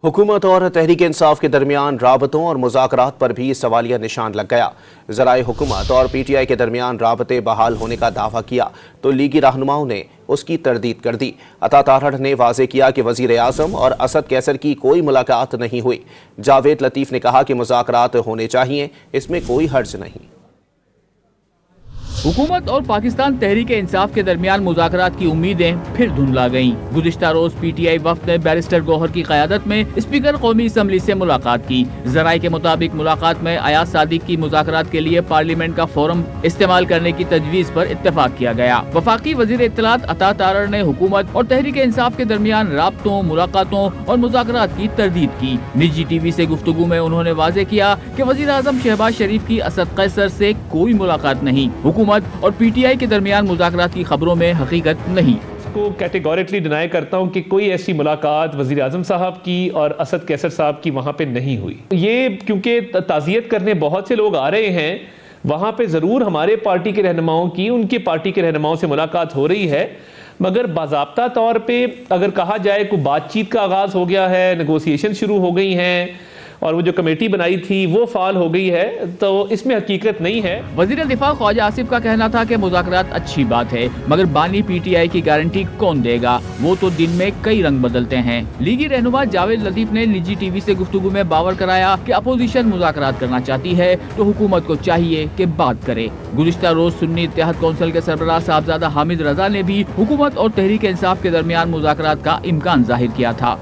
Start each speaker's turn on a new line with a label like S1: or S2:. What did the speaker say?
S1: हुकूमत और तहरीक इंसाफ के दरमियान राबतों और मुज़ाकरात पर भी सवालिया निशान लग गया। ज़राए हुकूमत और PTI के दरमियान राबते बहाल होने का दावा किया तो लीगी रहनुमाओं ने उसकी तरदीद कर दी। अता तारड़ ने वाज़े किया कि वज़ीर आज़म और असद कैसर की कोई मुलाकात नहीं हुई। जावेद लतीफ़ ने कहा कि मुज़ाकरात होने चाहिए, इसमें कोई हर्ज नहीं।
S2: हुकूमत और पाकिस्तान तहरीक इंसाफ के दरमियान मुज़ाकरात की उम्मीदें फिर धुंधला गईं। गुज़िश्ता रोज PTI वफ़द ने बैरिस्टर गौहर की क़यादत में स्पीकर कौमी असम्बली से मुलाकात की। ज़राए के मुताबिक मुलाकात में अयाज सादिक की मुज़ाकरात के लिए पार्लियामेंट का फोरम इस्तेमाल करने की तजवीज़ पर इत्तफाक किया गया। वफाकी वज़ीर इत्तलात अता तारड़ ने हुकूमत और तहरीक इंसाफ के दरमियान राब्तों, मुलाकातों और मुज़ाकरात की तरदीद की। निजी TV से गुफ्तगू में उन्होंने वाज़े किया कि वज़ीर आज़म शहबाज शरीफ की असद कैसर से कोई मुलाकात नहीं। हुकूमत और PTI के दरमियान मुज़ाकरात की खबरों में हकीकत नहीं।
S3: को कैटेगोरिकली डिनाई करता हूं कि कोई ऐसी मुलाकात वज़ीर आज़म साहब की और असद कैसर साहब की वहां पे नहीं हुई। ये क्योंकि ताज़ियत करने बहुत से लोग आ रहे हैं, वहां पे ज़रूर हमारे पार्टी के रहनुमाओं की उनकी पार्टी के रहनुमाओं से मुलाकात हो रही है, मगर बाज़ाब्ता तौर पे अगर कहा जाए कोई बातचीत का आगाज़ हो गया है, नेगोशिएशन शुरू हो गई हैं और वो जो कमेटी बनाई थी वो फाल हो गई है, तो इसमें हकीकत नहीं है।
S2: वज़ीर दिफा ख्वाजा आसिफ का कहना था कि मुज़ाकरात अच्छी बात है, मगर बानी PTI की गारंटी कौन देगा, वो तो दिन में कई रंग बदलते हैं। लीगी रहनुमा जावेद लतीफ़ ने निजी TV से गुफ्तगू में बावर कराया कि अपोजिशन मुज़ाकरात करना चाहती है तो हुकूमत को चाहिए कि बात करे। गुज़िश्ता रोज सुन्नी इत्तेहाद कौंसिल के सरबराह साहबजादा हामिद रजा ने भी हुकूमत और तहरीक इंसाफ के दरमियान मुज़ाकरात का इम्कान जाहिर किया था।